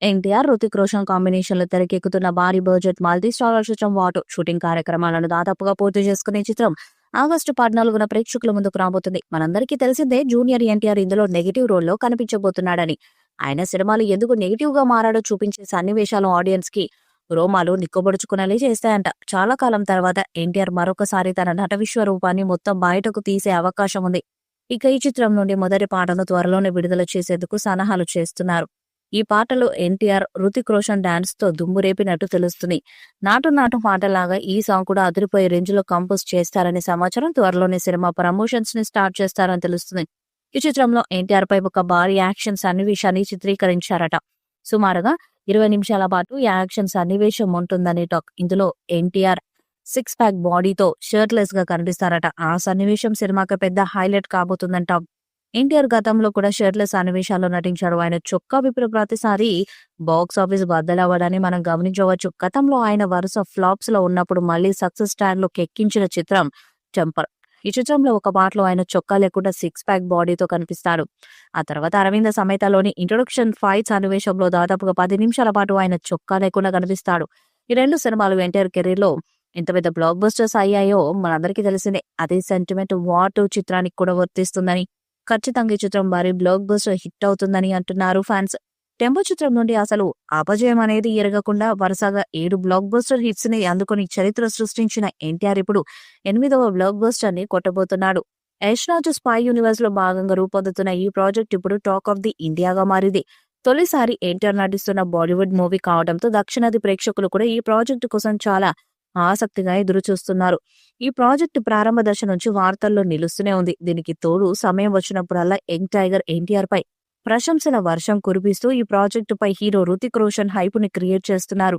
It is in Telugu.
ఎన్టీఆర్, హృతిక్ రోషన్ కాంబినేషన్లో తెరకెక్కుతున్న భారీ బడ్జెట్ మల్టీ స్టారర్ చిత్రం వాటు షూటింగ్ కార్యక్రమాలను దాదాపుగా పూర్తి చేసుకునే చిత్రం ఆగస్టు 14న ప్రేక్షకుల ముందుకు రాబోతుంది. మనందరికీ తెలిసిందే జూనియర్ ఎన్టీఆర్ ఇందులో నెగిటివ్ రోల్లో కనిపించబోతున్నాడని. ఆయన సినిమాలు ఎందుకు నెగిటివ్ గా మారాడో చూపించే సన్నివేశాలు ఆడియన్స్ కి రోమాలు నిక్కబొడుచుకునేలా చేస్తాయంట. చాలా కాలం తర్వాత ఎన్టీఆర్ మరొకసారి తన నట విశ్వరూపాన్ని మొత్తం బయటకు తీసే అవకాశం ఉంది. ఇక ఈ చిత్రం నుండి మొదటి పాటను త్వరలోనే విడుదల చేసేందుకు సన్నాహాలు చేస్తున్నారు. ఈ పాటలో ఎన్టీఆర్, హృతిక్ రోషన్ డాన్స్ తో దుమ్ము రేపినట్టు తెలుస్తుంది. నాటు నాటు పాటలాగా ఈ సాంగ్ కూడా అదిరిపోయే రేంజ్ లో కంపోజ్ చేస్తారనే సమాచారం. త్వరలోనే సినిమా ప్రమోషన్స్ ని స్టార్ట్ చేస్తారని తెలుస్తుంది. ఈ చిత్రంలో ఎన్టీఆర్ పై ఒక భారీ యాక్షన్ సన్నివేశాన్ని చిత్రీకరించారట. సుమారుగా 20 నిమిషాల పాటు ఈ యాక్షన్ సన్నివేశం ఉంటుందని టాక్. ఇందులో ఎన్టీఆర్ 6 ప్యాక్ బాడీతో షర్ట్లెస్ గా కనిపిస్తారట. ఆ సన్నివేశం సినిమాకి పెద్ద హైలైట్ కాబోతుందంట. ఎన్టీఆర్ గతంలో కూడా షర్ట్లెస్ సన్నివేశాల్లో నటించాడు. ఆయన చొక్కా విప్పిన ప్రతిసారి బాక్స్ ఆఫీస్ బద్దలవ్వడాన్ని మనం గమనించవచ్చు. గతంలో ఆయన వరుస ఫ్లాప్స్ లో ఉన్నప్పుడు మళ్ళీ సక్సెస్ స్టాండ్ లోకి ఎక్కించిన చిత్రం టెంపర్. ఈ చిత్రంలో ఒక పాటలో ఆయన చొక్కా లేకుండా 6 ప్యాక్ బాడీతో కనిపిస్తాడు. ఆ తర్వాత అరవింద సమేతలోని ఇంట్రొడక్షన్ ఫైట్ సన్నివేశంలో దాదాపుగా 10 నిమిషాల పాటు ఆయన చొక్కా లేకుండా కనిపిస్తాడు. ఈ రెండు సినిమాలు ఎన్టీఆర్ కెరీర్ లో ఎంత పెద్ద బ్లాక్ బస్టర్స్ అయ్యాయో మనందరికీ తెలిసిందే. అదే సెంటిమెంట్ వాటు చిత్రానికి కూడా వర్తిస్తుందని, ఖచ్చితంగా ఈ చిత్రం భారీ బ్లాక్ బస్టర్ హిట్ అవుతుందని అంటున్నారు ఫ్యాన్స్. టెంపో చిత్రం నుండి అసలు అపజయం అనేది ఎరగకుండా వరుసగా 7 బ్లాక్ బస్టర్ హిట్స్ ని అందుకొని చరిత్ర సృష్టించిన ఎన్టీఆర్ ఇప్పుడు 8వ బ్లాక్ బస్టర్ ని కొట్టబోతున్నాడు. యష్ రాజు స్పై యూనివర్స్ లో భాగంగా రూపొందుతున్న ఈ ప్రాజెక్ట్ ఇప్పుడు టాక్ ఆఫ్ ది ఇండియాగా మారింది. తొలిసారి ఎన్టీఆర్ నటిస్తున్న బాలీవుడ్ మూవీ కావడంతో దక్షిణాది ప్రేక్షకులు కూడా ఈ ప్రాజెక్టు కోసం చాలా ఆసక్తిగా ఎదురు చూస్తున్నారు. ఈ ప్రాజెక్టు ప్రారంభ దశ నుంచి వార్తల్లో నిలుస్తూనే ఉంది. దీనికి తోడు సమయం వచ్చినప్పుడల్లా యంగ్ టైగర్ ఎన్టీఆర్ పై ప్రశంసల వర్షం కురిపిస్తూ ఈ ప్రాజెక్టుపై హీరో హృతిక్ రోషన్ హైప్ ని క్రియేట్ చేస్తున్నారు.